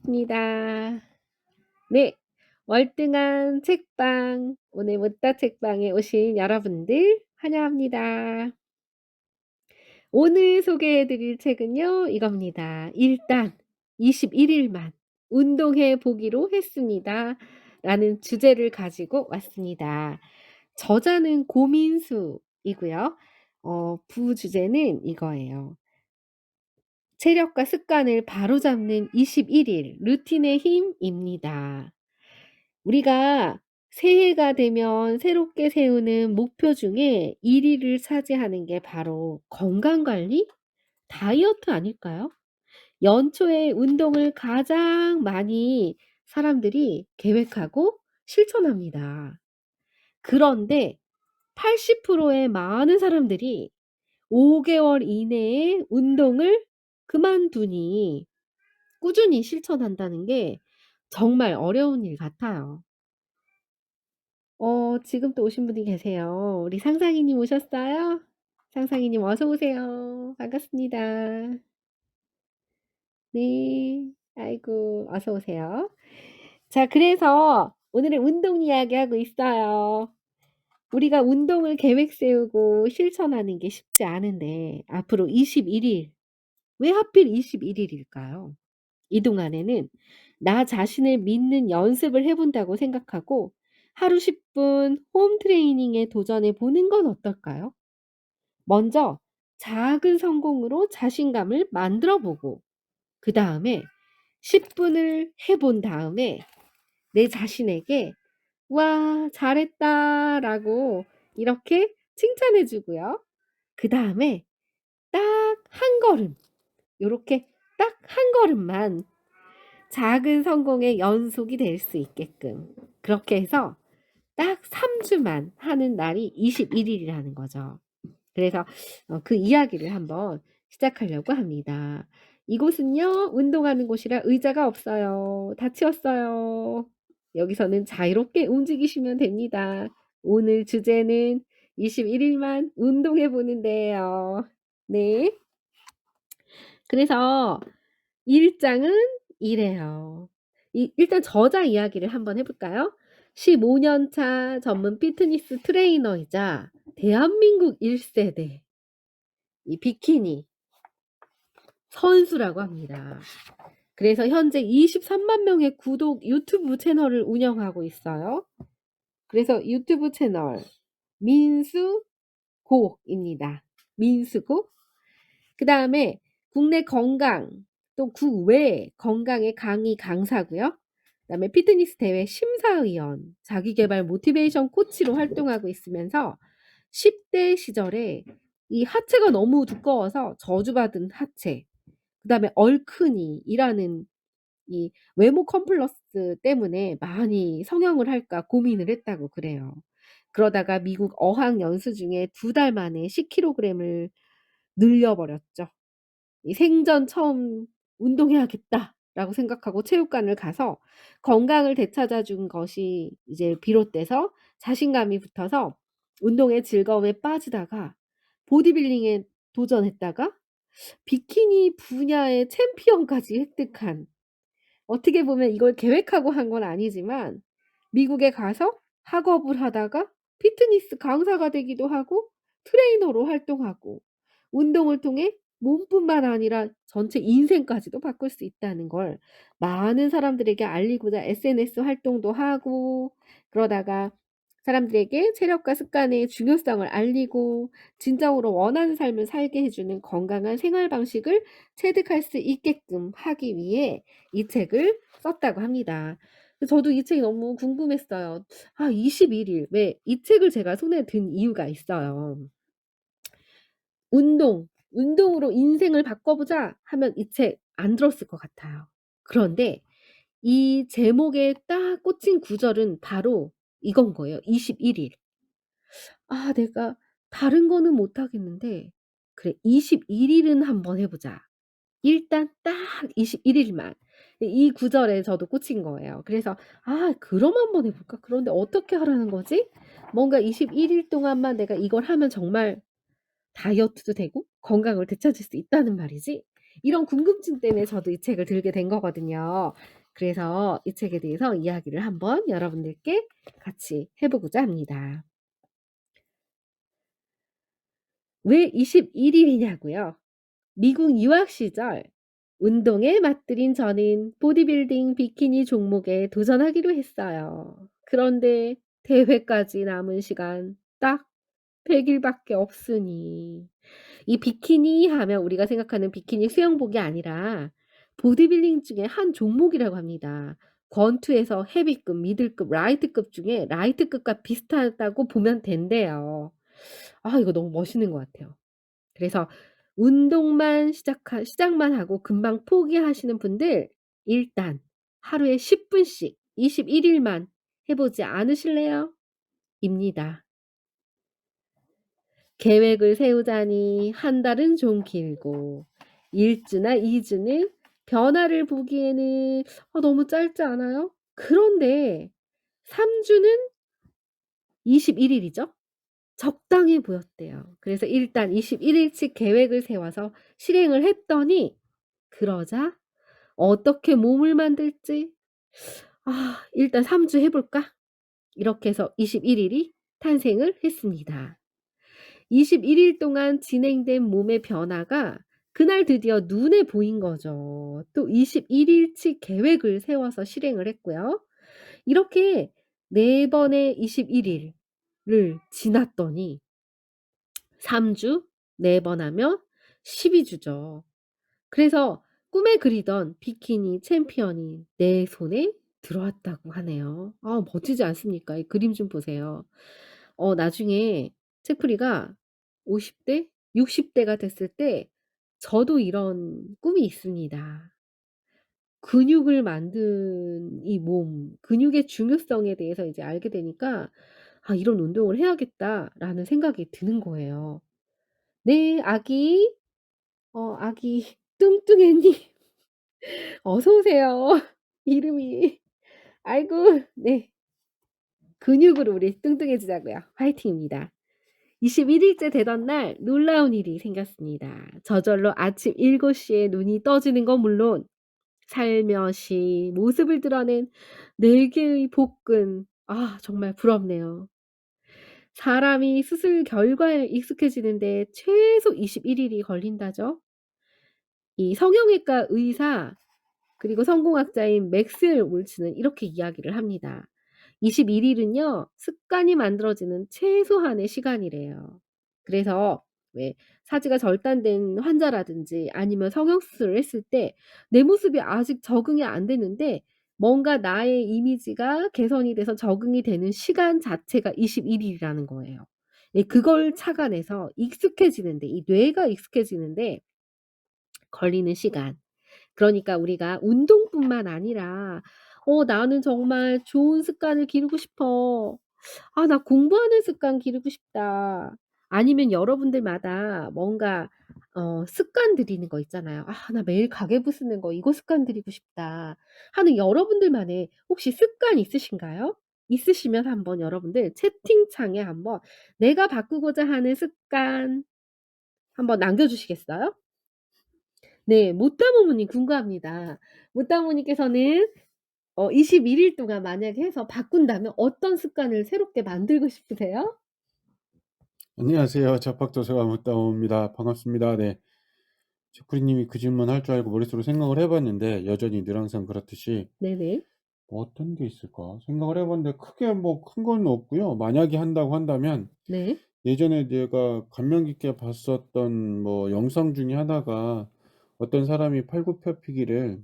반갑습니다. 네. 월등한 책방, 오늘 못다 책방에 오신 여러분들 환영합니다. 오늘 소개해 드릴 책은요, 이겁니다. "일단 21 일만 운동해 보기로 했습니다." 라는 주제를 가지고 왔습니다. 저자는 고민수이고요. 부주제는 이거예요. 체력과 습관을 바로잡는 21일 루틴의 힘입니다. 우리가 새해가 되면 새롭게 세우는 목표 중에 1 위를 차지하는 게 바로 건강 관리, 다이어트 아닐까요? 연초에 운동을 가장 많이 사람들이 계획하고 실천합니다. 그런데 80%의 많은 사람들이 5 개월 이내에 운동을 그만두니 꾸준히 실천한다는 게 정말 어려운 일 같아요. 지금 또 오신 분이 계세요. 우리 상상이님 오셨어요? 상상이님 어서 오세요. 반갑습니다. 네. 아이고 어서 오세요. 자, 그래서 오늘은 운동 이야기하고 있어요. 우리가 운동을 계획 세우고 실천하는 게 쉽지 않은데 앞으로 21 일, 왜 하필 21 일일까요? 이 동안에는 나 자신을 믿는 연습을 해 본다고 생각하고 하루 10분 홈 트레이닝에 도전해 보는 건 어떨까요? 먼저 작은 성공으로 자신감을 만들어 보고 그다음에 10 분을 해본 다음에 내 자신에게 "와 잘했다."라고 이렇게 칭찬해 주고요. 그다음에 딱 한 걸음, 요렇게 딱 한 걸음만 작은 성공의 연속이 될 수 있게끔 그렇게 해서 딱 3 주만 하는 날이 21 일이라는 거죠. 그래서 그 이야기를 한번 시작하려고 합니다. 이곳은요, 운동하는 곳이라 의자가 없어요. 다 치웠어요. 여기서는 자유롭게 움직이시면 됩니다. 오늘 주제는 21 일만 운동해 보는 데예요. 네. 그래서 일장은 이래요. 일단 저자 이야기를 한번 해 볼까요? 15년 차 전문 피트니스 트레이너이자 대한민국 1 세대 이 비키니 선수라고 합니다. 그래서 현재 23만 명의 구독 유튜브 채널을 운영하고 있어요. 그래서 유튜브 채널 민수고입니다. 민수고. 그다음에 국내 건강 또 국외 건강의 강의 강사고요. 그다음에 피트니스 대회 심사위원, 자기계발 모티베이션 코치로 활동하고 있으면서 10대 시절에 이 하체가 너무 두꺼워서 저주받은 하체, 그다음에 얼큰이라는 이 외모 컴플렉스 때문에 많이 성형을 할까 고민을 했다고 그래요. 그러다가 미국 어학 연수 중에 2달 만에 10 킬로그램을 늘려 버렸죠. 이 '생전 처음 운동해야겠다.'라고 생각하고 체육관을 가서 건강을 되찾아 준 것이 이제 비롯돼서 자신감이 붙어서 운동의 즐거움에 빠지다가 보디빌딩에 도전했다가 비키니 분야의 챔피언까지 획득한, 어떻게 보면 이걸 계획하고 한 건 아니지만 미국에 가서 학업을 하다가 피트니스 강사가 되기도 하고 트레이너로 활동하고 운동을 통해 몸뿐만 아니라 전체 인생까지도 바꿀 수 있다는 걸 많은 사람들에게 알리고자 SNS 활동도 하고, 그러다가 사람들에게 체력과 습관의 중요성을 알리고 진정으로 원하는 삶을 살게 해 주는 건강한 생활 방식을 체득할 수 있게끔 하기 위해 이 책을 썼다고 합니다. 저도 이 책이 너무 궁금했어요. 21 일, 왜 이 책을 제가 손에 든 이유가 있어요. 운동으로 인생을 바꿔보자 하면 이 책 안 들었을 것 같아요. 그런데 이 제목에 딱 꽂힌 구절은 바로 이건 거예요. 21 일. '내가 다른 거는 못 하겠는데 그래 21 일은 한번 해 보자.' 일단 딱 21 일만. 이 구절에 저도 꽂힌 거예요. 그래서 '아 그럼 한번 해 볼까? 그런데 어떻게 하라는 거지?' 뭔가 21일 동안만 내가 이걸 하면 정말 다이어트도 되고 건강을 되찾을 수 있다는 말이지, 이런 궁금증 때문에 저도 이 책을 들게 된 거거든요. 그래서 이 책에 대해서 이야기를 한번 여러분들께 같이 해 보고자 합니다. 왜 21 일이냐고요? 미국 유학 시절 운동에 맛들인 저는 보디빌딩 비키니 종목에 도전하기로 했어요. 그런데 대회까지 남은 시간 딱 100 일밖에 없으니 이 비키니 하면 우리가 생각하는 비키니 수영복이 아니라 보디빌딩 중에 한 종목이라고 합니다. 권투에서 헤비급, 미들급, 라이트급 중에 라이트급과 비슷하다고 보면 된대요. 아 이거 너무 멋있는 것 같아요. 그래서 운동만 시작만 하고 금방 포기하시는 분들 일단 하루에 10 분씩 21 일만 해 보지 않으실래요? 입니다. 계획을 세우자니 한 달은 좀 길고 1 주나 2 주는 변화를 보기에는 너무 짧지 않아요? 그런데 3 주는 21 일이죠. 적당해 보였대요. 그래서 일단 21 일치 계획을 세워서 실행을 했더니 그러자 어떻게 몸을 만들지? '일단 3주 해 볼까?' 이렇게 해서 21 일이 탄생을 했습니다. 21일 동안 진행된 몸의 변화가 그날 드디어 눈에 보인 거죠. 또 21 일치 계획을 세워서 실행을 했고요. 이렇게 4 번의 21 일을 지났더니 3 주, 4번 하면 12 주죠. 그래서 꿈에 그리던 비키니 챔피언이 내 손에 들어왔다고 하네요. 멋지지 않습니까? 이 그림 좀 보세요. 나중에 채프리가 50 대, 60 대가 됐을 때 저도 이런 꿈이 있습니다. 근육을 만든 이 몸, 근육의 중요성에 대해서 이제 알게 되니까 '아 이런 운동을 해야겠다.'라는 생각이 드는 거예요. 네 아기. 아기 뚱뚱했니? 어서 오세요. 이름이 아이고 네. 근육으로 우리 뚱뚱해지자고요. 화이팅입니다. 21 일째 되던 날 놀라운 일이 생겼습니다. 저절로 아침 7 시에 눈이 떠지는 건 물론 살며시 모습을 드러낸 4 개의 복근. 정말 부럽네요. 사람이 수술 결과에 익숙해지는데 최소 21 일이 걸린다죠. 이 성형외과 의사 그리고 성공학자인 맥스웰 올츠는 이렇게 이야기를 합니다. 21 일은요. 습관이 만들어지는 최소한의 시간이래요. 그래서 왜 사지가 절단된 환자라든지 아니면 성형 수술을 했을 때 내 모습이 아직 적응이 안 되는데 뭔가 나의 이미지가 개선이 돼서 적응이 되는 시간 자체가 21 일이라는 거예요. 예 그걸 착안해서 익숙해지는데 이 뇌가 익숙해지는데 걸리는 시간. 그러니까 우리가 운동뿐만 아니라 '나는 정말 좋은 습관을 기르고 싶어. 나 공부하는 습관 기르고 싶다.' 아니면 여러분들마다 뭔가 습관 들이는 거 있잖아요. '아 나 매일 가계부 쓰는 거 이거 습관 들이고 싶다.' 하는 여러분들만의 혹시 습관 있으신가요? 있으시면 한번 여러분들 채팅창에 한번 "내가 바꾸고자 하는 습관." 한번 남겨 주시겠어요? 네. 못다모모님 궁금합니다. 못다모님께서는 21일 동안 만약에 해서 바꾼다면 어떤 습관을 새롭게 만들고 싶으세요? 안녕하세요. 잡학도서관 못다오입니다. 반갑습니다. 네. 제프리 님이 그 질문 할 줄 알고 머릿속으로 생각을 해 봤는데 여전히 늘 항상 그렇듯이 네네. 어떤 게 있을까? 생각을 해 봤는데 크게 뭐 큰 건 없고요. 만약에 한다고 한다면 네. 예전에 제가 감명 깊게 봤었던 뭐 영상 중에 하나가 어떤 사람이 팔굽혀펴기를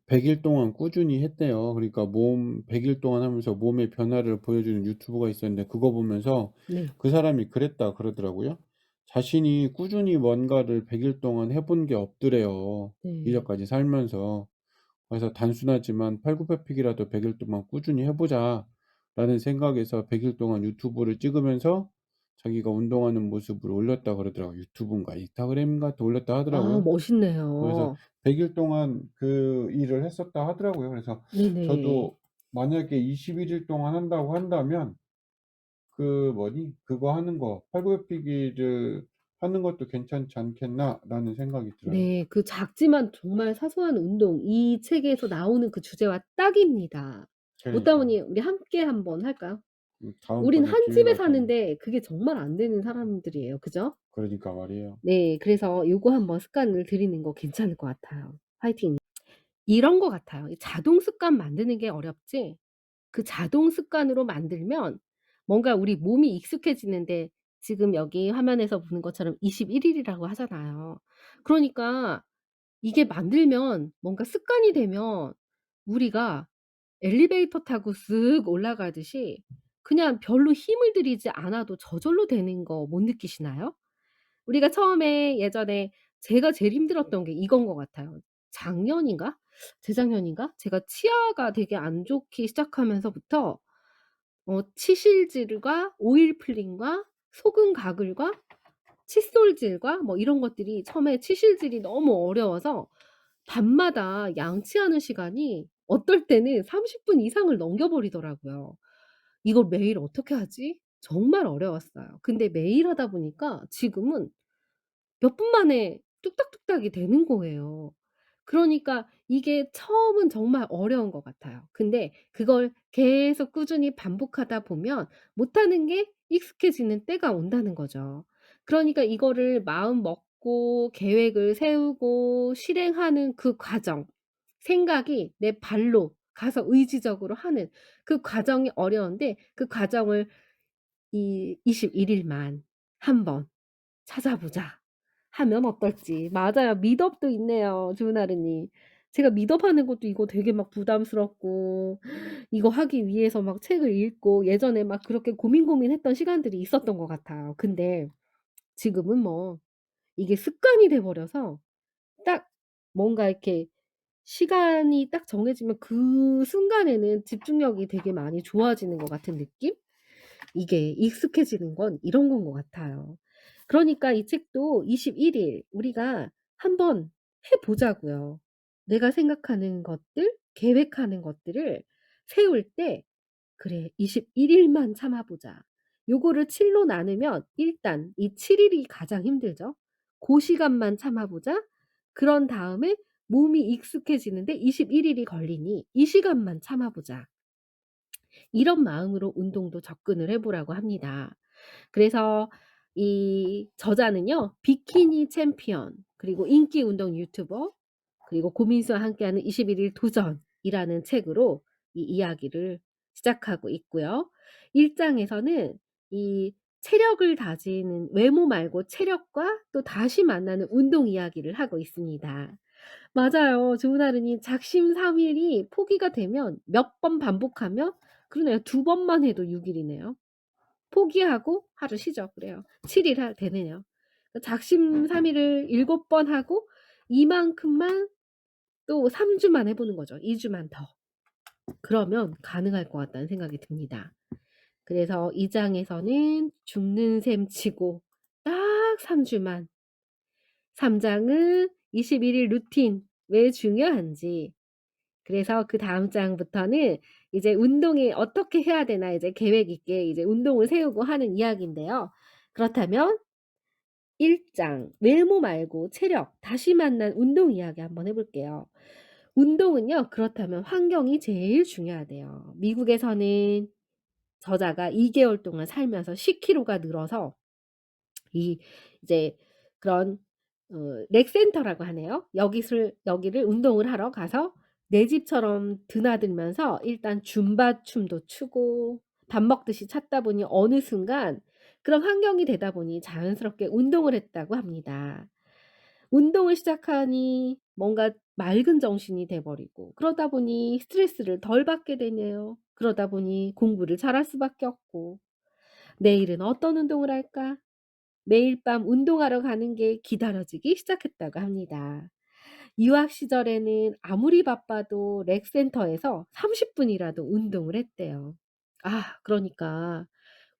100일 동안 꾸준히 했대요. 그러니까 몸 100일 동안 하면서 몸의 변화를 보여주는 유튜브가 있었는데 그거 보면서 네. 그 사람이 그랬다 그러더라고요. 자신이 꾸준히 뭔가를 100일 동안 해본 게 없더래요, 네. 이제까지 살면서. 그래서 단순하지만 '팔굽혀펴기라도 100일 동안 꾸준히 해 보자.'라는 생각에서 100일 동안 유튜브를 찍으면서 자기가 운동하는 모습을 올렸다 그러더라고요. 유튜브인가 인스타그램인가 또 올렸다 하더라고요. 그래서 멋있네요. 100일 동안 그 일을 했었다 하더라고요. 그래서 네네. 저도 만약에 21일 동안 한다고 한다면 그 뭐니 그거 하는 거 팔굽혀펴기를 하는 것도 괜찮지 않겠나.'라는 생각이 들어요. 네. 그 작지만 정말 사소한 운동 이 책에서 나오는 그 주제와 딱입니다. 어따 그러니까요. 보니 우리 함께 한번 할까요? 우린 다음번에 한 집에 기회가 되면 사는데 그게 정말 안 되는 사람들이에요. 그죠? 그러니까 말이에요. 네. 그래서 요거 한번 습관을 들이는 거 괜찮을 것 같아요. 화이팅. 이런 것 같아요. 이 자동 습관 만드는 게 어렵지 그 자동 습관으로 만들면 뭔가 우리 몸이 익숙해지는데 지금 여기 화면에서 보는 것처럼 21 일이라고 하잖아요. 그러니까 이게 만들면 뭔가 습관이 되면 우리가 엘리베이터 타고 쓱 올라가듯이 그냥 별로 힘을 들이지 않아도 저절로 되는 거 못 느끼시나요? 우리가 처음에 예전에 제가 제일 힘들었던 게 이건 것 같아요. 작년인가? 재작년인가? 제가 치아가 되게 안 좋기 시작하면서부터 치실질과 오일 풀링과 소금 가글과 칫솔질과 뭐 이런 것들이 처음에 치실질이 너무 어려워서 밤마다 양치하는 시간이 어떨 때는 30분 이상을 넘겨 버리더라고요. '이걸 매일 어떻게 하지?' 정말 어려웠어요. 근데 매일 하다 보니까 지금은 몇 분 만에 뚝딱뚝딱이 되는 거예요. 그러니까 이게 처음은 정말 어려운 것 같아요. 근데 그걸 계속 꾸준히 반복하다 보면 못하는 게 익숙해지는 때가 온다는 거죠. 그러니까 이거를 마음 먹고 계획을 세우고 실행하는 그 과정, 생각이 내 발로 가서 의지적으로 하는 그 과정이 어려운데 그 과정을 이 21 일만 한번 찾아보자 하면 어떨지. 맞아요. 미덥도 있네요, 주은아르 님. 제가 미덥하는 것도 이거 되게 막 부담스럽고 이거 하기 위해서 막 책을 읽고 예전에 막 그렇게 고민했던 시간들이 있었던 것 같아요. 근데 지금은 뭐 이게 습관이 돼 버려서 딱 뭔가 이렇게 시간이 딱 정해지면 그 순간에는 집중력이 되게 많이 좋아지는 것 같은 느낌? 이게 익숙해지는 건 이런 건 것 같아요. 그러니까 이 책도 21일 우리가 한번 해 보자고요. 내가 생각하는 것들, 계획하는 것들을 세울 때 '그래 21 일만 참아 보자.' 요거를 7로 나누면 일단 이 7 일이 가장 힘들죠. 고 시간만 참아 보자. 그런 다음에 몸이 익숙해지는데 21 일이 걸리니 '이 시간만 참아 보자.' 이런 마음으로 운동도 접근을 해 보라고 합니다. 그래서 이 저자는요. 비키니 챔피언 그리고 인기 운동 유튜버 그리고 고민수와 함께하는 21일 도전이라는 책으로 이 이야기를 시작하고 있고요. 1 장에서는 이 체력을 다지는 외모 말고 체력과 또 다시 만나는 운동 이야기를 하고 있습니다. 맞아요. 조은하루님 작심삼일이 포기가 되면 몇 번 반복하면 그러네요. 2 번만 해도 6 일이네요. 포기하고 하루 쉬죠. 그래요. 7일 하 되네요. 작심삼일을 7번 하고 이만큼만 또 3 주만 해 보는 거죠. 2 주만 더. 그러면 가능할 것 같다는 생각이 듭니다. 그래서 2 장에서는 죽는 셈 치고 딱 3 주만 3 장은 21일 루틴 왜 중요한지 그래서 그다음 장부터는 이제 운동이 어떻게 해야 되나 이제 계획 있게 이제 운동을 세우고 하는 이야기인데요. 그렇다면 1장 외모 말고 체력 다시 만난 운동 이야기 한번 해 볼게요. 운동은요 그렇다면 환경이 제일 중요하대요. 미국에서는 저자가 2 개월 동안 살면서 10 킬로가 늘어서 이 이제 그런 렉센터라고 하네요. 여기를 운동을 하러 가서 내 집처럼 드나들면서 일단 줌바 춤도 추고 밥 먹듯이 찾다 보니 어느 순간 그런 환경이 되다 보니 자연스럽게 운동을 했다고 합니다. 운동을 시작하니 뭔가 맑은 정신이 돼 버리고 그러다 보니 스트레스를 덜 받게 되네요. 그러다 보니 공부를 잘할 수밖에 없고 '내일은 어떤 운동을 할까?' 매일 밤 운동하러 가는 게 기다려지기 시작했다고 합니다. 유학 시절에는 아무리 바빠도 렉센터에서 30 분이라도 운동을 했대요. 그러니까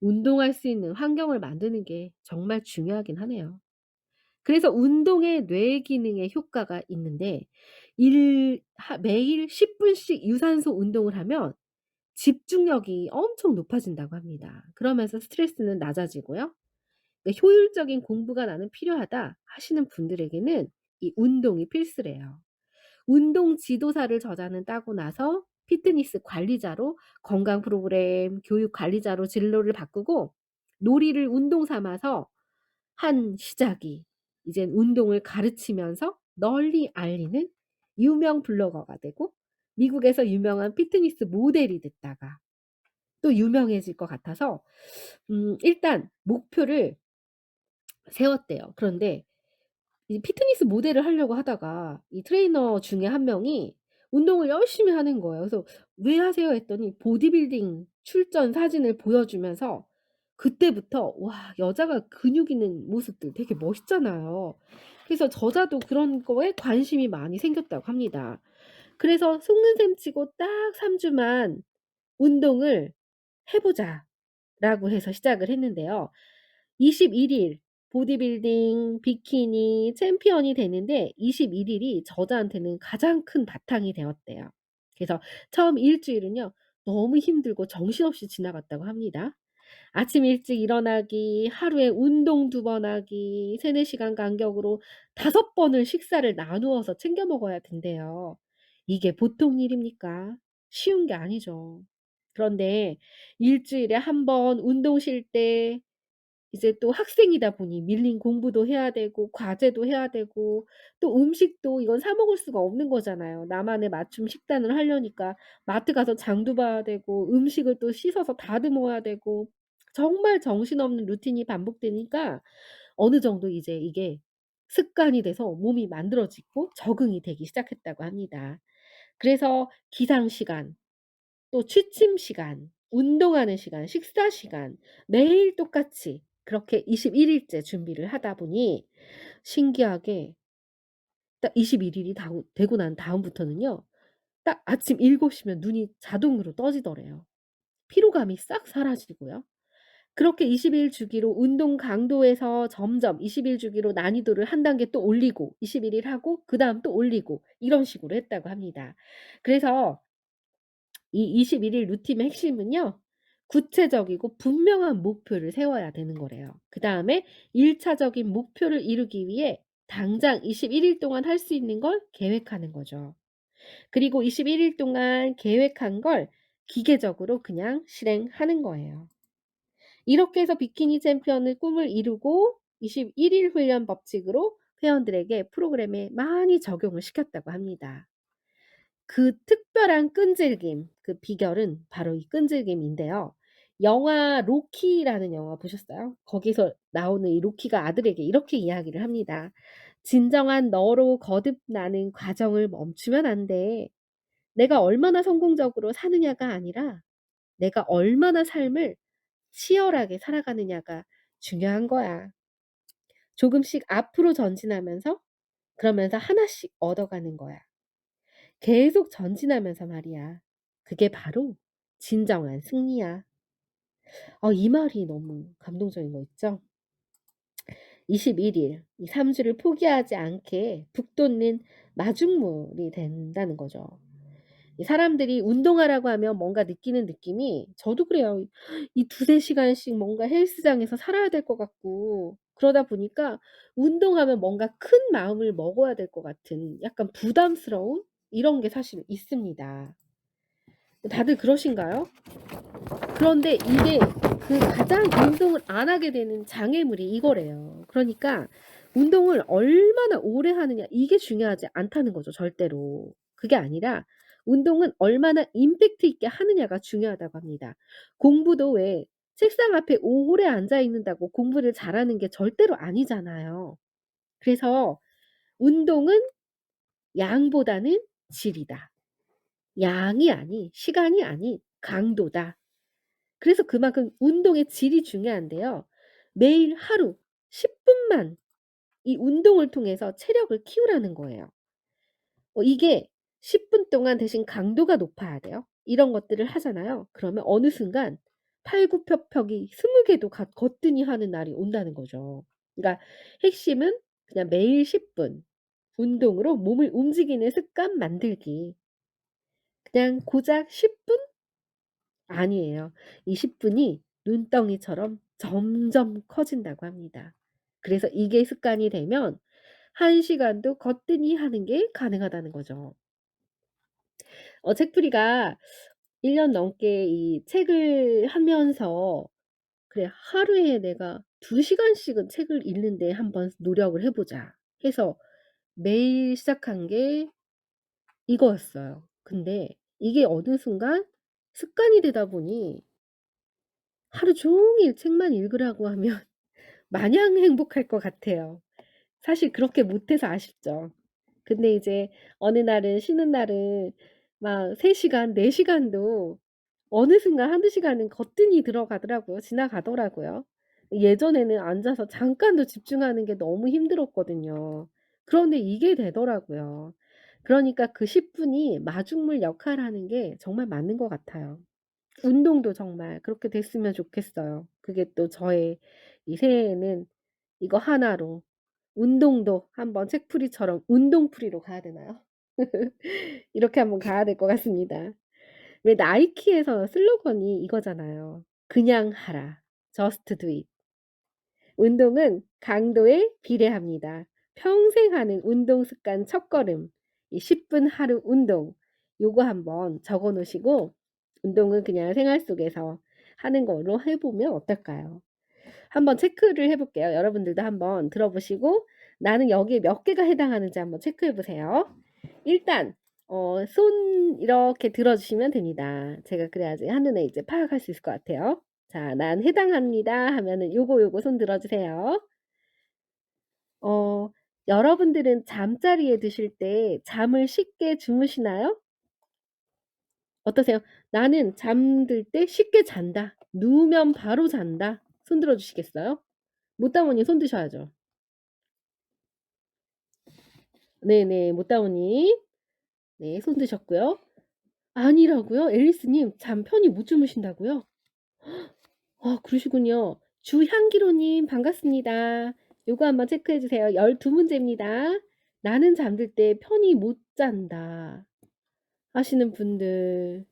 운동할 수 있는 환경을 만드는 게 정말 중요하긴 하네요. 그래서 운동의 뇌 기능에 효과가 있는데 매일 10 분씩 유산소 운동을 하면 집중력이 엄청 높아진다고 합니다. 그러면서 스트레스는 낮아지고요. 그러니까 효율적인 공부가 나는 필요하다 하시는 분들에게는 이 운동이 필수래요. 운동 지도사를 저자는 따고 나서 피트니스 관리자로 건강 프로그램, 교육 관리자로 진로를 바꾸고 놀이를 운동 삼아서 한 시작이 이젠 운동을 가르치면서 널리 알리는 유명 블로거가 되고 미국에서 유명한 피트니스 모델이 됐다가 또 유명해질 것 같아서 일단 목표를 세웠대요. 그런데 이 피트니스 모델을 하려고 하다가 이 트레이너 중에 한 명이 운동을 열심히 하는 거예요. 그래서 "왜 하세요?" 했더니 보디빌딩 출전 사진을 보여주면서 그때부터 와 여자가 근육 있는 모습들 되게 멋있잖아요. 그래서 저자도 그런 거에 관심이 많이 생겼다고 합니다. 그래서 속는 셈 치고 딱 3 주만 "운동을 해 보자."라고 해서 시작을 했는데요. 21일 보디빌딩, 비키니 챔피언이 되는데 21 일이 저자한테는 가장 큰 바탕이 되었대요. 그래서 처음 일 주일은요 너무 힘들고 정신없이 지나갔다고 합니다. 아침 일찍 일어나기, 하루에 운동 2번 하기, 3-4 시간 간격으로 5 번을 식사를 나누어서 챙겨 먹어야 된대요. 이게 보통 일입니까? 쉬운 게 아니죠. 그런데 일 주일에 한 번 운동 쉴 때 이제 또 학생이다 보니 밀린 공부도 해야 되고 과제도 해야 되고 또 음식도 이건 사 먹을 수가 없는 거잖아요. 나만의 맞춤 식단을 하려니까 마트 가서 장도 봐야 되고 음식을 또 씻어서 다듬어야 되고 정말 정신없는 루틴이 반복되니까 어느 정도 이제 이게 습관이 돼서 몸이 만들어지고 적응이 되기 시작했다고 합니다. 그래서 기상 시간 또 취침 시간, 운동하는 시간, 식사 시간 매일 똑같이 그렇게 21 일째 준비를 하다 보니 신기하게 딱 21 일이 다우 되고 난 다음부터는요. 딱 아침 7 시면 눈이 자동으로 떠지더래요. 피로감이 싹 사라지고요. 그렇게 20일 주기로 운동 강도에서 점점 20일 주기로 난이도를 한 단계 또 올리고 21일 하고 그다음 또 올리고 이런 식으로 했다고 합니다. 그래서 이 21일 루틴의 핵심은요. 구체적이고 분명한 목표를 세워야 되는 거래요. 그다음에 1 차적인 목표를 이루기 위해 당장 21일 동안 할 수 있는 걸 계획하는 거죠. 그리고 21일 동안 계획한 걸 기계적으로 그냥 실행하는 거예요. 이렇게 해서 비키니 챔피언의 꿈을 이루고 21일 훈련 법칙으로 회원들에게 프로그램에 많이 적용을 시켰다고 합니다. 그 특별한 끈질김 그 비결은 바로 이 끈질김인데요. 영화 로키라는 영화 보셨어요? 거기서 나오는 이 로키가 아들에게 이렇게 이야기를 합니다. "진정한 너로 거듭나는 과정을 멈추면 안 돼. 내가 얼마나 성공적으로 사느냐가 아니라 내가 얼마나 삶을 치열하게 살아가느냐가 중요한 거야. 조금씩 앞으로 전진하면서 그러면서 하나씩 얻어가는 거야." 계속 전진하면서 말이야. 그게 바로 진정한 승리야. 이 말이 너무 감동적인 거 있죠? 21일 이 3 주를 포기하지 않게 북돋는 마중물이 된다는 거죠. 이 사람들이 운동하라고 하면 뭔가 느끼는 느낌이 저도 그래요. 이 2-3 시간씩 뭔가 헬스장에서 살아야 될 것 같고 그러다 보니까 운동하면 뭔가 큰 마음을 먹어야 될 것 같은 약간 부담스러운 이런 게 사실 있습니다. 다들 그러신가요? 그런데 이게 그 가장 운동을 안 하게 되는 장애물이 이거래요. 그러니까 운동을 얼마나 오래 하느냐 이게 중요하지 않다는 거죠 절대로. 그게 아니라 운동은 얼마나 임팩트 있게 하느냐가 중요하다고 합니다. 공부도 왜 책상 앞에 오래 앉아 있는다고 공부를 잘하는 게 절대로 아니잖아요. 그래서 운동은 양보다는 질이다. 양이 아닌 시간이 아닌 강도다. 그래서 그만큼 운동의 질이 중요한데요. 매일 하루 10 분만 이 운동을 통해서 체력을 키우라는 거예요. 이게 10분 동안 대신 강도가 높아야 돼요. 이런 것들을 하잖아요. 그러면 어느 순간 팔굽혀펴기 20 개도 거뜬히 하는 날이 온다는 거죠. 그러니까 핵심은 그냥 매일 10분 운동으로 몸을 움직이는 습관 만들기. 그냥 고작 10 분? 아니에요. 이 10 분이 눈덩이처럼 점점 커진다고 합니다. 그래서 이게 습관이 되면 1 시간도 거뜬히 하는 게 가능하다는 거죠. 책풀이가 1년 넘게 이 책을 하면서 '그래 하루에 내가 2 시간씩은 책을 읽는 데 한번 노력을 해 보자.' 해서 매일 시작한 게 이거였어요. 근데 이게 어느 순간 습관이 되다 보니 하루 종일 책만 읽으라고 하면 마냥 행복할 것 같아요. 사실 그렇게 못해서 아쉽죠. 근데 이제 어느 날은 쉬는 날은 막 3 시간, 4 시간도 어느 순간 1-2 시간은 거뜬히 들어가더라고요. 지나가더라고요. 예전에는 앉아서 잠깐도 집중하는 게 너무 힘들었거든요. 그런데 이게 되더라고요. 그러니까 그 10 분이 마중물 역할하는 게 정말 맞는 것 같아요. 운동도 정말 그렇게 됐으면 좋겠어요. 그게 또 저의 이 새해에는 이거 하나로 운동도 한번 책풀이처럼 운동풀이로 가야 되나요? 이렇게 한번 가야 될 것 같습니다. 왜 나이키에서 슬로건이 이거잖아요. "그냥 하라. Just do it." 운동은 강도에 비례합니다. 평생 하는 운동 습관 첫걸음 이 10분 하루 운동 요거 한번 적어 놓으시고 운동은 그냥 생활 속에서 하는 걸로 해 보면 어떨까요? 한번 체크를 해 볼게요. 여러분들도 한번 들어 보시고 나는 여기에 몇 개가 해당하는지 한번 체크해 보세요. 일단 손 이렇게 들어 주시면 됩니다. 제가 그래야지 한눈에 이제 파악할 수 있을 것 같아요. 자 "난 해당합니다." 하면은 요거 손 들어 주세요. 어 여러분들은 잠자리에 드실 때 잠을 쉽게 주무시나요? 어떠세요? "나는 잠들 때 쉽게 잔다. 누우면 바로 잔다." 손 들어 주시겠어요? 못다모님 손 드셔야죠. 네네. 못다모님. 네 손 드셨고요. 아니라고요? 앨리스님 잠 편히 못 주무신다고요? 아 그러시군요. 주향기로님 반갑습니다. 요거 한번 체크해 주세요. 12 문제입니다. "나는 잠들 때 편히 못 잔다." 하시는 분들.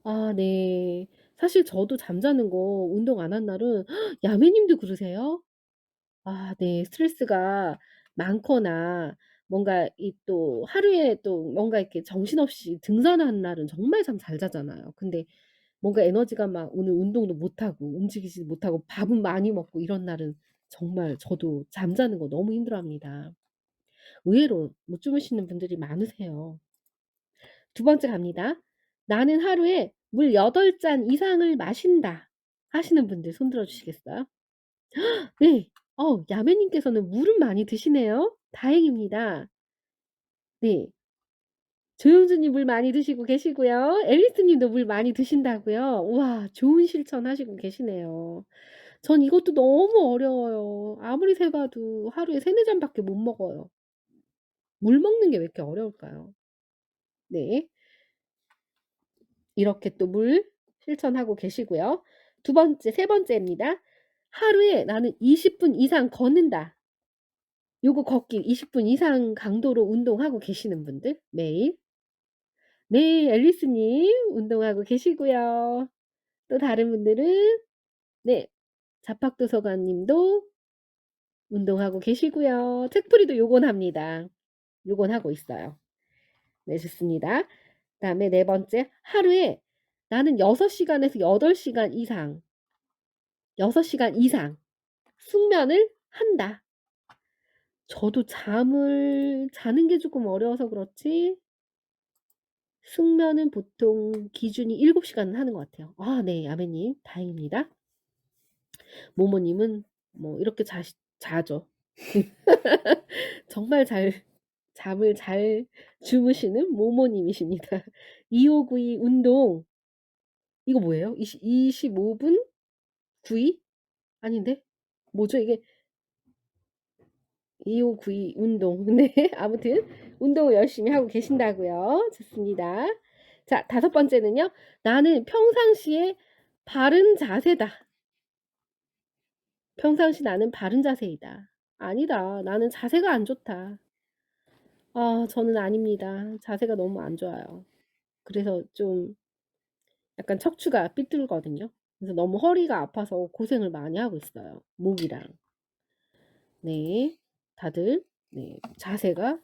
아 네. 사실 저도 잠자는 거 운동 안 한 날은 야매님도 그러세요? 아 네. 스트레스가 많거나 뭔가 이 또 하루에 또 뭔가 이렇게 정신없이 등산한 날은 정말 잠 잘 자잖아요. 근데 뭔가 에너지가 막 오늘 운동도 못 하고 움직이지도 못하고 밥은 많이 먹고 이런 날은 정말 저도 잠자는 거 너무 힘들어합니다. 의외로 못 주무시는 분들이 많으세요. 두 번째 갑니다. "나는 하루에 물 8 잔 이상을 마신다." 하시는 분들 손 들어 주시겠어요? 네. 야매님께서는 물은 많이 드시네요. 다행입니다. 네. 조용주 님 물 많이 드시고 계시고요. 앨리스 님도 물 많이 드신다고요? 우와 좋은 실천하시고 계시네요. 전 이것도 너무 어려워요. 아무리 세 봐도 하루에 3-4 잔밖에 못 먹어요. 물 먹는 게 왜 이렇게 어려울까요? 네. 이렇게 또 물 실천하고 계시고요. 세 번째입니다. "하루에 나는 20분 이상 걷는다." 요거 걷기 20분 이상 강도로 운동하고 계시는 분들 매일. 네. 앨리스 님 운동하고 계시고요. 또 다른 분들은 네. 자팍도서관 님도 운동하고 계시고요. 책풀이도 요건 합니다. 요건 하고 있어요. 네 좋습니다. 그다음에 네 번째 하루에 나는 6 시간에서 8 시간 이상, 6 시간 이상 숙면을 한다. 저도 잠을 자는 게 쪼끔 어려워서 그렇지 숙면은 보통 기준이 7 시간은 하는 것 같아요. 아 네. 아멘님 다행입니다. 모모님은 뭐 이렇게 자죠. 정말 잠을 잘 주무시는 모모님이십니다. 2592 운동 이거 뭐예요? 25분 92? 아닌데? 뭐죠 이게? 2592 운동. 네. 아무튼 운동을 열심히 하고 계신다고요. 좋습니다. 자 다섯 번째는요. '나는 평상시에 바른 자세다.' 평상시 나는 바른 자세이다. 아니다. 나는 자세가 안 좋다. 아 저는 아닙니다. 자세가 너무 안 좋아요. 그래서 좀 약간 척추가 삐뚤거든요. 그래서 너무 허리가 아파서 고생을 많이 하고 있어요. 목이랑. 네. 다들 네. 자세가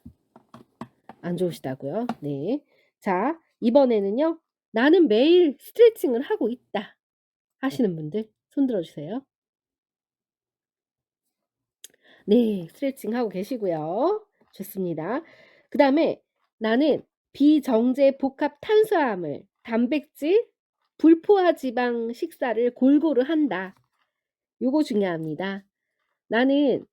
안 좋으시다고요? 네. 자, 이번에는요. 나는 매일 스트레칭을 하고 있다 하시는 분들 손 들어 주세요. 네. 스트레칭 하고 계시고요. 좋습니다. 그다음에 나는 비정제 복합 탄수화물, 단백질, 불포화 지방 식사를 골고루 한다. 요거 중요합니다. 나는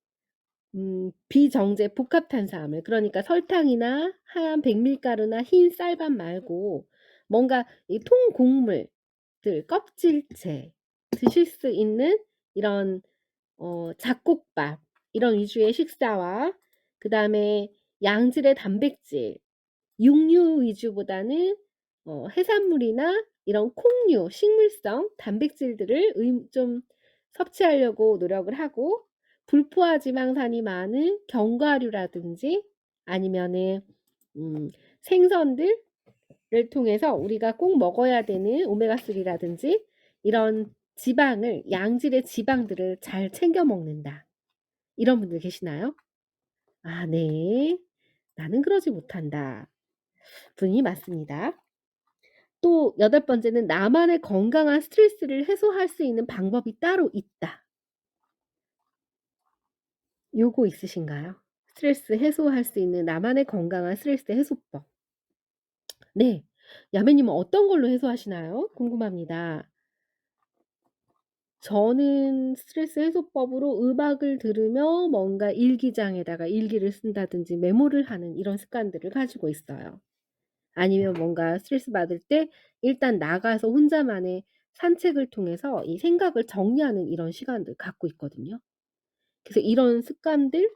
비정제 복합 탄수화물, 그러니까 설탕이나 하얀 백밀가루나 흰 쌀밥 말고 뭔가 이 통곡물들, 껍질째 드실 수 있는 이런 잡곡밥 이런 위주의 식사와 그다음에 양질의 단백질, 육류 위주보다는 해산물이나 이런 콩류, 식물성 단백질들을 좀 섭취하려고 노력을 하고 불포화 지방산이 많은 견과류라든지 아니면은 생선들을 통해서 우리가 꼭 먹어야 되는 오메가3 라든지 이런 지방을 양질의 지방들을 잘 챙겨 먹는다. 이런 분들 계시나요? 아 네. 나는 그러지 못한다. 분이 맞습니다. 또 여덟 번째는 나만의 건강한 스트레스를 해소할 수 있는 방법이 따로 있다. 요거 있으신가요? 스트레스 해소할 수 있는 나만의 건강한 스트레스 해소법. 네. 야매님은 어떤 걸로 해소하시나요? 궁금합니다. 저는 스트레스 해소법으로 음악을 들으며 뭔가 일기장에다가 일기를 쓴다든지 메모를 하는 이런 습관들을 가지고 있어요. 아니면 뭔가 스트레스 받을 때 일단 나가서 혼자만의 산책을 통해서 이 생각을 정리하는 이런 시간들 갖고 있거든요. 그래서 이런 습관들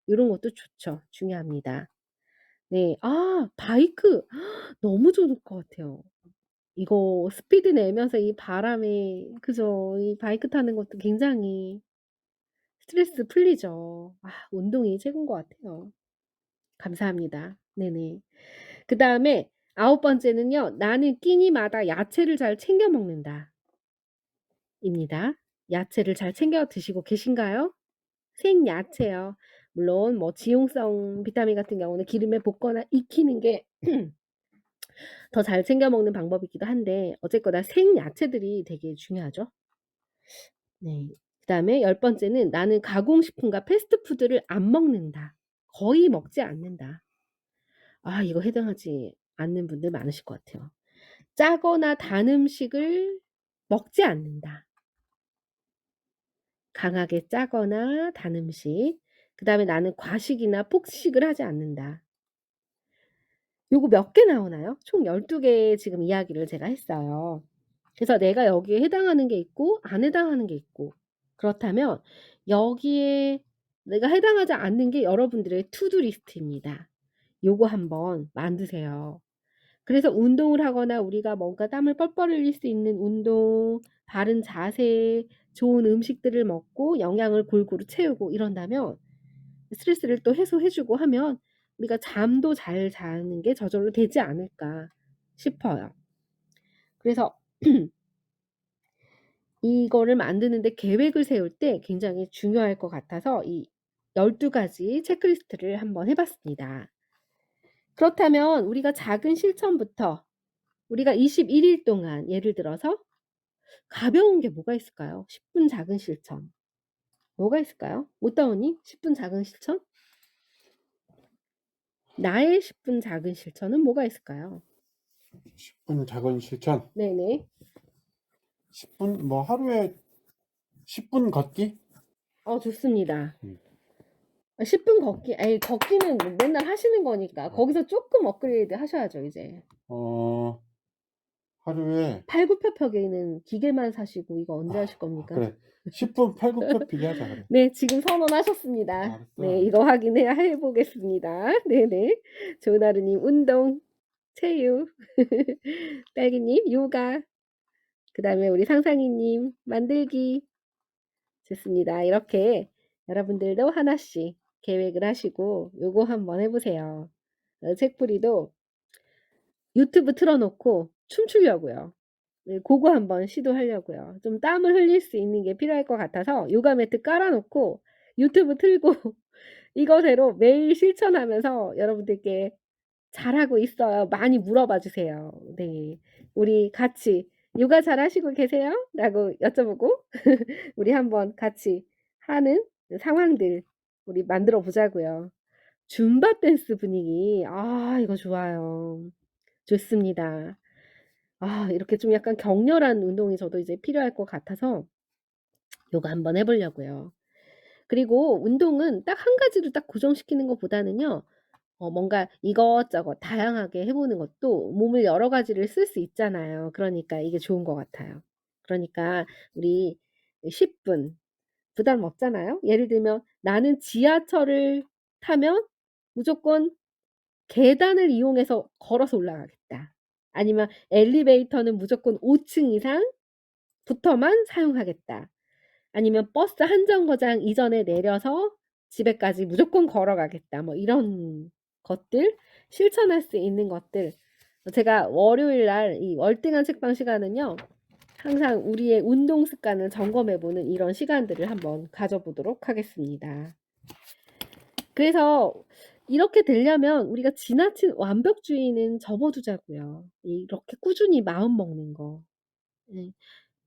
요런 것도 좋죠. 중요합니다. 네. 아 바이크 너무 좋을 것 같아요. 이거 스피드 내면서 이 바람에 그죠. 이 바이크 타는 것도 굉장히 스트레스 풀리죠. 아 운동이 최고인 것 같아요. 감사합니다. 네네. 그다음에 아홉 번째는요. 나는 끼니마다 야채를 잘 챙겨 먹는다 입니다. 야채를 잘 챙겨 드시고 계신가요? 생야채요. 물론 뭐 지용성 비타민 같은 경우는 기름에 볶거나 익히는 게 더 잘 챙겨 먹는 방법이기도 한데 어쨌거나 생야채들이 되게 중요하죠. 네. 그다음에 열 번째는 나는 가공식품과 패스트푸드를 안 먹는다. 거의 먹지 않는다. 아 이거 해당하지 않는 분들 많으실 것 같아요. 짜거나 단 음식을 먹지 않는다. 강하게 짜거나 단 음식. 그다음에 나는 과식이나 폭식을 하지 않는다. 요거 몇 개 나오나요? 총 12개 지금 이야기를 제가 했어요. 그래서 내가 여기에 해당하는 게 있고 안 해당하는 게 있고 그렇다면 여기에 내가 해당하지 않는 게 여러분들의 투두 리스트입니다. 요거 한번 만드세요. 그래서 운동을 하거나 우리가 뭔가 땀을 뻘뻘 흘릴 수 있는 운동, 바른 자세, 좋은 음식들을 먹고 영양을 골고루 채우고 이런다면 스트레스를 또 해소해 주고 하면 우리가 잠도 잘 자는 게 저절로 되지 않을까 싶어요. 그래서 이거를 만드는데 계획을 세울 때 굉장히 중요할 것 같아서 이 12가지 체크리스트를 한번 해 봤습니다. 그렇다면 우리가 작은 실천부터 우리가 21일 동안 예를 들어서 가벼운 게 뭐가 있을까요? 10분 작은 실천. 뭐가 있을까요? 못다오님 10분 작은 실천? 나의 10분 작은 실천은 뭐가 있을까요? 10분 작은 실천. 네네. 10분 뭐 하루에 10분 걷기? 좋습니다. 음. 10분 걷기 에이 걷기는 뭐 맨날 하시는 거니까 거기서 쪼끔 업그레이드 하셔야죠 이제. 어 하루에 팔굽혀펴기는 기계만 사시고 이거 언제 하실 겁니까? 그래. 10분 팔굽혀펴기 하자 그래. 네 지금 선언하셨습니다. 네 알았어. 이거 해 보겠습니다. 네네. 조나루님 운동, 체육, 딸기님 요가, 그다음에 우리 상상이님 만들기. 좋습니다. 이렇게 여러분들도 하나씩 계획을 하시고 요거 한번 해 보세요. 책풀이도 유튜브 틀어 놓고 춤추려고요. 네 고거 한번 시도하려고요. 좀 땀을 흘릴 수 있는 게 필요할 것 같아서 요가 매트 깔아 놓고 유튜브 틀고 이거대로 매일 실천하면서 여러분들께 "잘하고 있어요." 많이 물어봐 주세요. 네. 우리 같이 "요가 잘하시고 계세요?" 라고 여쭤보고 우리 한번 같이 하는 상황들 우리 만들어 보자고요. 줌바 댄스 분위기 이거 좋아요. 좋습니다. 이렇게 좀 약간 격렬한 운동이 저도 이제 필요할 것 같아서 요거 한번 해 보려고요. 그리고 운동은 딱 한 가지로 딱 고정시키는 것보다는요. 뭔가 이것저것 다양하게 해 보는 것도 몸을 여러 가지를 쓸 수 있잖아요. 그러니까 이게 좋은 것 같아요. 그러니까 우리 10분 부담 없잖아요. 예를 들면 '나는 지하철을 타면 무조건 계단을 이용해서 걸어서 올라가겠다.' 아니면 '엘리베이터는 무조건 5층 이상부터만 사용하겠다.' 아니면 '버스 한 정거장 이전에 내려서 집에까지 무조건 걸어가겠다.' 뭐 이런 것들 실천할 수 있는 것들 제가 월요일 날 이 월등한 책방 시간은요. 항상 우리의 운동 습관을 점검해 보는 이런 시간들을 한번 가져 보도록 하겠습니다. 그래서 이렇게 되려면 우리가 지나친 완벽주의는 접어 두자고요. 이렇게 꾸준히 마음 먹는 거. 예.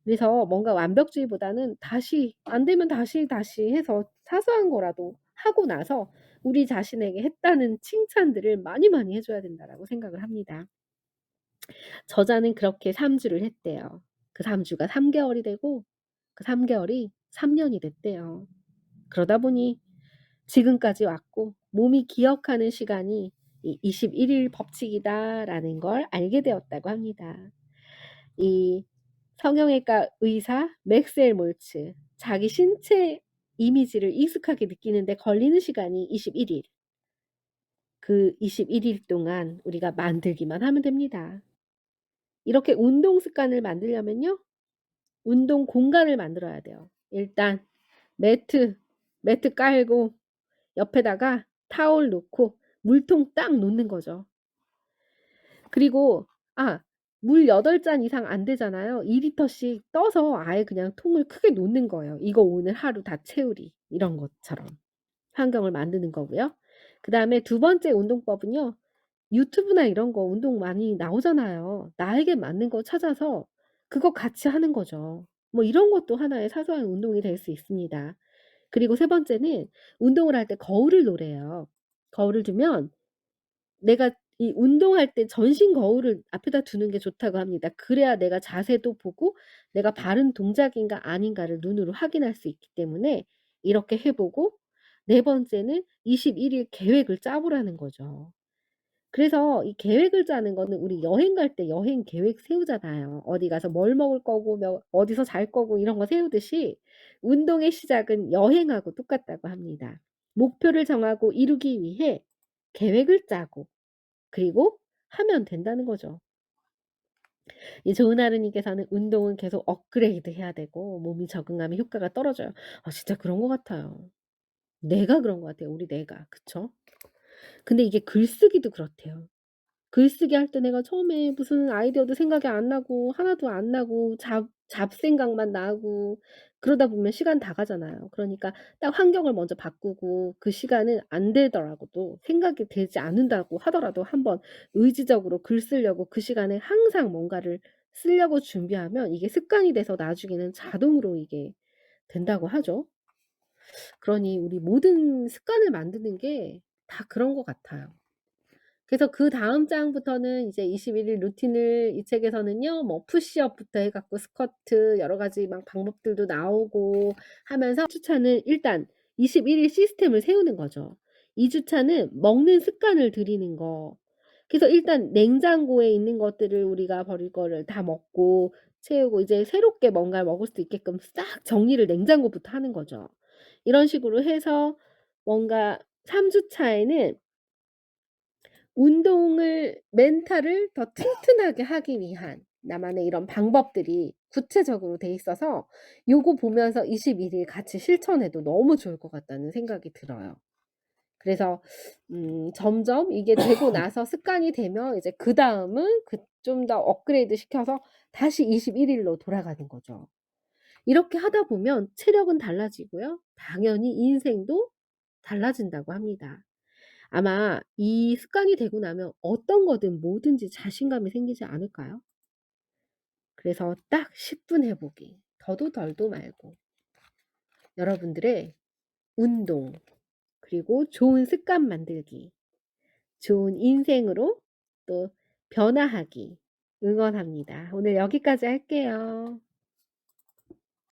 그래서 뭔가 완벽주의보다는 다시 안 되면 다시 해서 사소한 거라도 하고 나서 우리 자신에게 했다는 칭찬들을 많이 해 줘야 된다라고 생각을 합니다. 저자는 그렇게 3 주를 했대요. 그 3 주가 3 개월이 되고 그 3 개월이 3 년이 됐대요. 그러다 보니 지금까지 왔고 몸이 기억하는 시간이 이 21일 법칙이다라는 걸 알게 되었다고 합니다. 이 성형외과 의사 맥스웰 몰츠 자기 신체 이미지를 익숙하게 느끼는 데 걸리는 시간이 21 일. 그 21일 동안 우리가 만들기만 하면 됩니다. 이렇게 운동 습관을 만들려면요. 운동 공간을 만들어야 돼요. 일단 매트, 매트 깔고 옆에다가 타올 놓고 물통 딱 놓는 거죠. 그리고 물 8 잔 이상 안 되잖아요. 2 리터씩 떠서 아예 그냥 통을 크게 놓는 거예요. 이거 오늘 하루 다 채우리 이런 것처럼 환경을 만드는 거고요. 그다음에 두 번째 운동법은요. 유튜브나 이런 거 운동 많이 나오잖아요. 나에게 맞는 거 찾아서 그거 같이 하는 거죠. 뭐 이런 것도 하나의 사소한 운동이 될 수 있습니다. 그리고 세 번째는 운동을 할 때 거울을 놓으래요. 거울을 두면 내가 이 운동할 때 전신 거울을 앞에다 두는 게 좋다고 합니다. 그래야 내가 자세도 보고 내가 바른 동작인가 아닌가를 눈으로 확인할 수 있기 때문에 이렇게 해 보고 네 번째는 21일 계획을 짜 보라는 거죠. 그래서 이 계획을 짜는 거는 우리 여행 갈 때 여행 계획 세우잖아요. 어디 가서 뭘 먹을 거고 어디서 잘 거고 이런 거 세우듯이 운동의 시작은 여행하고 똑같다고 합니다. 목표를 정하고 이루기 위해 계획을 짜고 그리고 하면 된다는 거죠. 이 조은하루 님께서는 "운동은 계속 업그레이드 해야 되고 몸이 적응하면 효과가 떨어져요." 진짜 그런 것 같아요. 뇌가 그런 것 같아요, 우리 뇌가. 그쵸? 근데 이게 글쓰기도 그렇대요. 글쓰기 할 때 내가 처음에 무슨 아이디어도 생각이 안 나고 하나도 안 나고 잡생각만 나고 그러다 보면 시간 다 가잖아요. 그러니까 딱 환경을 먼저 바꾸고 그 시간은 안 되더라도 생각이 되지 않는다고 하더라도 한번 의지적으로 글 쓰려고 그 시간에 항상 뭔가를 쓰려고 준비하면 이게 습관이 돼서 나중에는 자동으로 이게 된다고 하죠. 그러니 우리 모든 습관을 만드는 게 다 그런 것 같아요. 그래서 그다음 장부터는 이제 21일 루틴을 이 책에서는요 뭐 푸시업부터 해 갖고 스쿼트 여러 가지 막 방법들도 나오고 하면서 주차는 일단 21일 시스템을 세우는 거죠. 2 주차는 먹는 습관을 들이는 거. 그래서 일단 냉장고에 있는 것들을 우리가 버릴 거를 다 먹고 채우고 이제 새롭게 뭔가를 먹을 수 있게끔 싹 정리를 냉장고부터 하는 거죠. 이런 식으로 해서 뭔가 3 주차에는 운동을 멘탈을 더 튼튼하게 하기 위한 나만의 이런 방법들이 구체적으로 돼 있어서 요거 보면서 21일 같이 실천해도 너무 좋을 것 같다는 생각이 들어요. 그래서 점점 이게 되고 나서 습관이 되면 이제 그다음은 좀 더 업그레이드 시켜서 다시 21 일로 돌아가는 거죠. 이렇게 하다 보면 체력은 달라지고요. 당연히 인생도 달라진다고 합니다. 아마 이 습관이 되고 나면 어떤 거든 뭐든지 자신감이 생기지 않을까요? 그래서 딱 10분 해 보기. 더도 덜도 말고 여러분들의 운동 그리고 좋은 습관 만들기, 좋은 인생으로 또 변화하기 응원합니다. 오늘 여기까지 할게요.